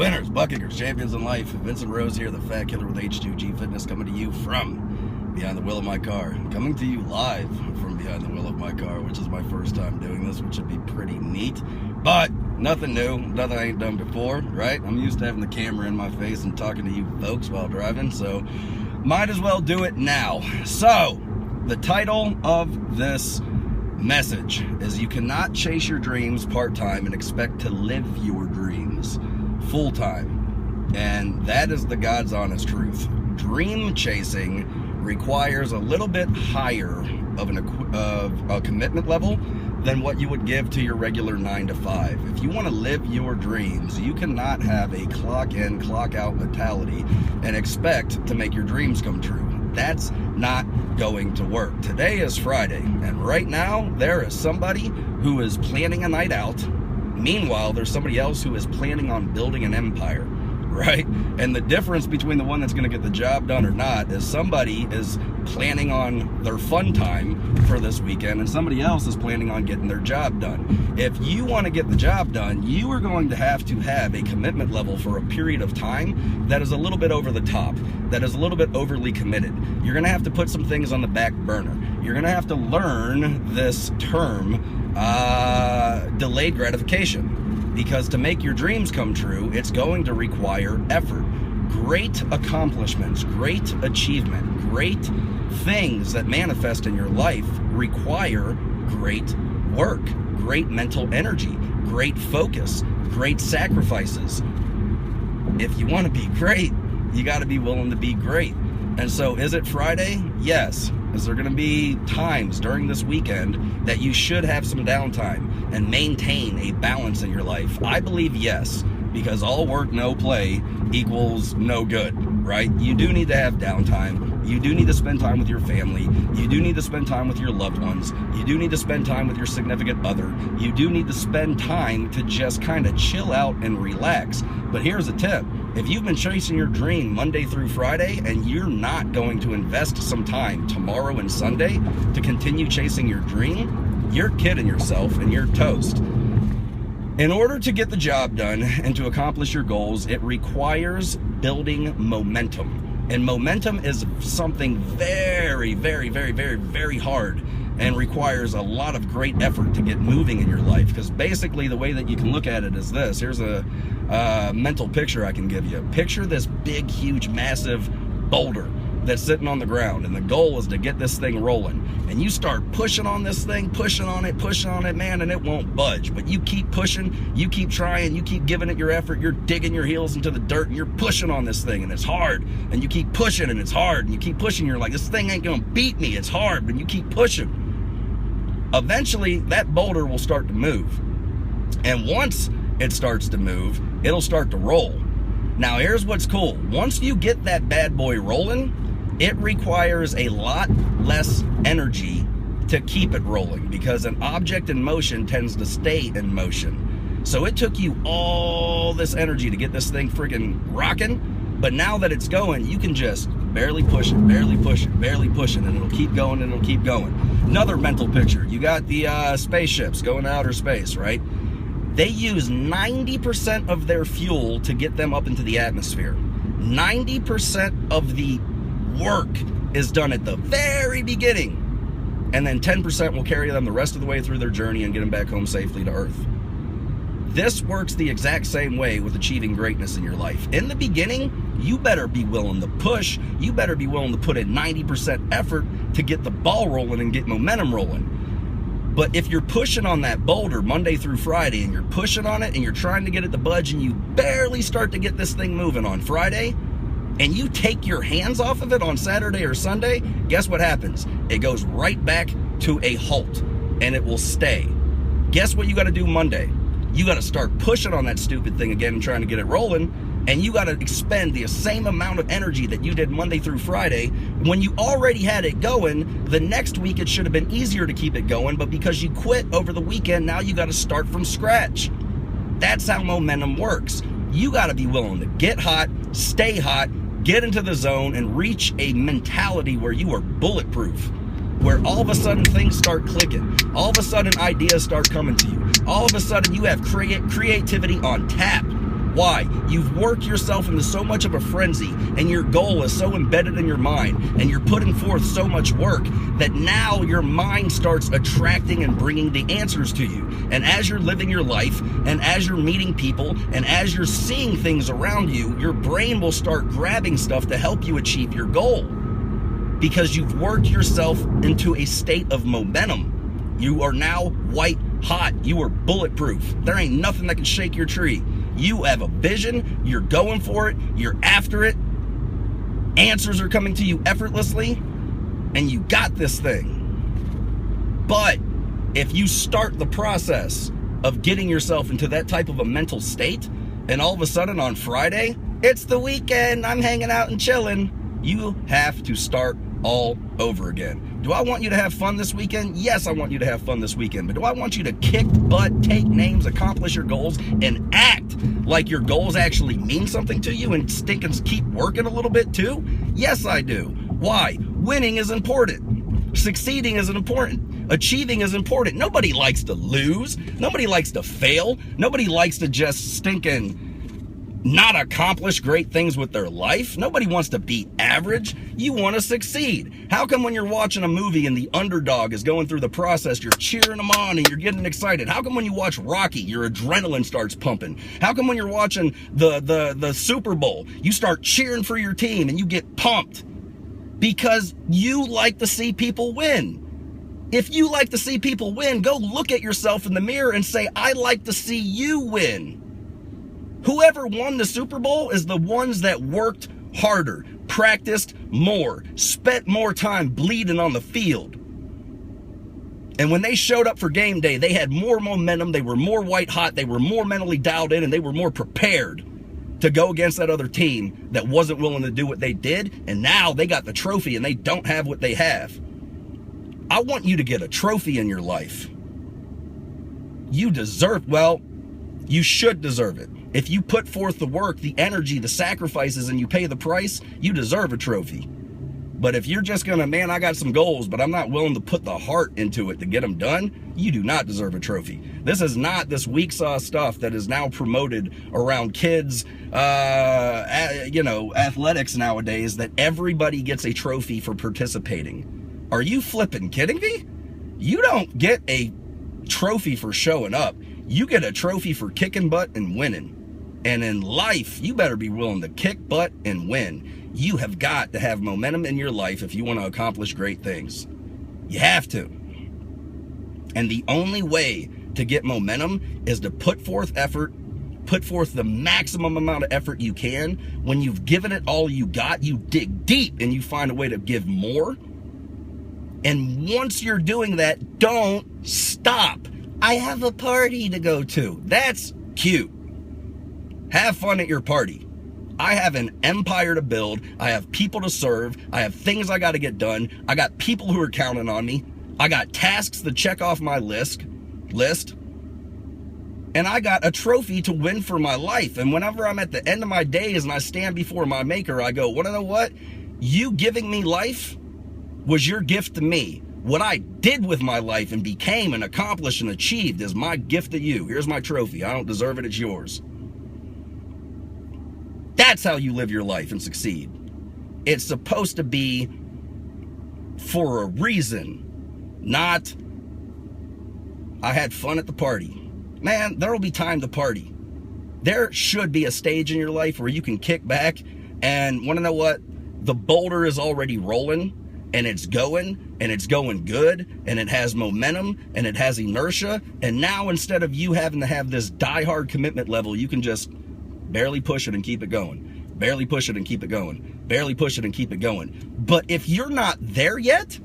Winners, butt kickers, champions in life. Vincent Rose here, the Fat Killer with H2G Fitness, coming to you from behind the wheel of my car. Coming to you live from behind the wheel of my car, which is my first time doing this, which should be pretty neat. But nothing new, nothing I ain't done before, right? I'm used to having the camera in my face and talking to you folks while driving, so might as well do it now. So, the title of this message is you cannot chase your dreams part-time and expect to live your dreams full-time. And that is the God's honest truth. Dream chasing requires a little bit higher of a commitment level than what you would give to your regular 9 to 5. If you want to live your dreams, you cannot have a clock in, clock out mentality and expect to make your dreams come true. That's not going to work. Today is Friday, and right now there is somebody who is planning a night out. Meanwhile, there's somebody else who is planning on building an empire, right? And the difference between the one that's going to get the job done or not is somebody is planning on their fun time for this weekend and somebody else is planning on getting their job done. If you want to get the job done, you are going to have a commitment level for a period of time that is a little bit over the top, that is a little bit overly committed. You're going to have to put some things on the back burner. You're going to have to learn this term, delayed gratification, because to make your dreams come true, it's going to require effort. Great accomplishments, great achievement, great things that manifest in your life require great work, great mental energy, great focus, great sacrifices. If you want to be great, you got to be willing to be great. And so, is it Friday? Yes. Is there going to be times during this weekend that you should have some downtime and maintain a balance in your life? I believe yes, because all work, no play equals no good, right? You do need to have downtime. You do need to spend time with your family. You do need to spend time with your loved ones. You do need to spend time with your significant other. You do need to spend time to just kind of chill out and relax. But here's a tip. If you've been chasing your dream Monday through Friday and you're not going to invest some time tomorrow and Sunday to continue chasing your dream, you're kidding yourself and you're toast. In order to get the job done and to accomplish your goals, it requires building momentum. And momentum is something very, very, very, very, very hard and requires a lot of great effort to get moving in your life. Because basically the way that you can look at it is this. Here's a mental picture I can give you. Picture this big, huge, massive boulder that's sitting on the ground, and the goal is to get this thing rolling. And you start pushing on this thing, pushing on it, man, and it won't budge. But you keep pushing, you keep trying, you keep giving it your effort, you're digging your heels into the dirt, and you're pushing on this thing, and it's hard. And you keep pushing, and it's hard, and you keep pushing, you're like, this thing ain't gonna beat me, it's hard, but you keep pushing. Eventually, that boulder will start to move. And once it starts to move, it'll start to roll. Now, here's what's cool. Once you get that bad boy rolling, it requires a lot less energy to keep it rolling, because an object in motion tends to stay in motion. So it took you all this energy to get this thing freaking rocking, but now that it's going, you can just barely push it, barely push it, barely push it, and it'll keep going, and it'll keep going. Another mental picture. You got the spaceships going to outer space, right? They use 90% of their fuel to get them up into the atmosphere. 90% of the work is done at the very beginning, and then 10% will carry them the rest of the way through their journey and get them back home safely to Earth. This works the exact same way with achieving greatness in your life. In the beginning, you better be willing to push. You better be willing to put in 90% effort to get the ball rolling and get momentum rolling. But if you're pushing on that boulder Monday through Friday, and you're pushing on it and you're trying to get it to budge, and you barely start to get this thing moving on Friday, and you take your hands off of it on Saturday or Sunday, guess what happens? It goes right back to a halt, and it will stay. Guess what you got to do Monday? You got to start pushing on that stupid thing again and trying to get it rolling, and you got to expend the same amount of energy that you did Monday through Friday. When you already had it going, the next week it should have been easier to keep it going, but because you quit over the weekend, now you got to start from scratch. That's how momentum works. You got to be willing to get hot, stay hot, get into the zone, and reach a mentality where you are bulletproof, where all of a sudden things start clicking. All of a sudden ideas start coming to you. All of a sudden you have creativity on tap. Why? You've worked yourself into so much of a frenzy, and your goal is so embedded in your mind, and you're putting forth so much work that now your mind starts attracting and bringing the answers to you. And as you're living your life, and as you're meeting people, and as you're seeing things around you, your brain will start grabbing stuff to help you achieve your goal. Because you've worked yourself into a state of momentum. You are now white hot. You are bulletproof. There ain't nothing that can shake your tree. You have a vision. You're going for it. You're after it. Answers are coming to you effortlessly. And you got this thing. But if you start the process of getting yourself into that type of a mental state, and all of a sudden on Friday, it's the weekend, I'm hanging out and chilling, you have to start all over again. Do I want you to have fun this weekend? Yes, I want you to have fun this weekend. But do I want you to kick butt, take names, accomplish your goals, and act like your goals actually mean something to you and stinking keep working a little bit too? Yes, I do. Why? Winning is important. Succeeding is important. Achieving is important. Nobody likes to lose. Nobody likes to fail. Nobody likes to just stinking not accomplish great things with their life. Nobody wants to be average. You want to succeed. How come when you're watching a movie and the underdog is going through the process, you're cheering them on and you're getting excited? How come when you watch Rocky, your adrenaline starts pumping? How come when you're watching the Super Bowl, you start cheering for your team and you get pumped? Because you like to see people win. If you like to see people win, go look at yourself in the mirror and say, I like to see you win. Whoever won the Super Bowl is the ones that worked harder, practiced more, spent more time bleeding on the field. And when they showed up for game day, they had more momentum, they were more white hot, they were more mentally dialed in, and they were more prepared to go against that other team that wasn't willing to do what they did. And now they got the trophy and they don't have what they have. I want you to get a trophy in your life. You deserve, well, you should deserve it. If you put forth the work, the energy, the sacrifices, and you pay the price, you deserve a trophy. But if you're just gonna, man, I got some goals, but I'm not willing to put the heart into it to get them done, you do not deserve a trophy. This is not this weak sauce stuff that is now promoted around kids, athletics nowadays, that everybody gets a trophy for participating. Are you flipping kidding me? You don't get a trophy for showing up. You get a trophy for kicking butt and winning. And in life, you better be willing to kick butt and win. You have got to have momentum in your life if you want to accomplish great things. You have to. And the only way to get momentum is to put forth effort, put forth the maximum amount of effort you can. When you've given it all you got, you dig deep and you find a way to give more. And once you're doing that, don't stop. I have a party to go to. That's cute. Have fun at your party. I have an empire to build. I have people to serve. I have things I got to get done. I got people who are counting on me. I got tasks to check off my list. And I got a trophy to win for my life. And whenever I'm at the end of my days and I stand before my maker, I go, well, you know what? You giving me life was your gift to me. What I did with my life and became and accomplished and achieved is my gift to you. Here's my trophy. I don't deserve it. It's yours. That's how you live your life and succeed. It's supposed to be for a reason, not I had fun at the party. Man, there will be time to party. There should be a stage in your life where you can kick back and want to know what? The boulder is already rolling and it's going good and it has momentum and it has inertia. And now instead of you having to have this diehard commitment level, you can just barely push it and keep it going. Barely push it and keep it going. Barely push it and keep it going. But if you're not there yet,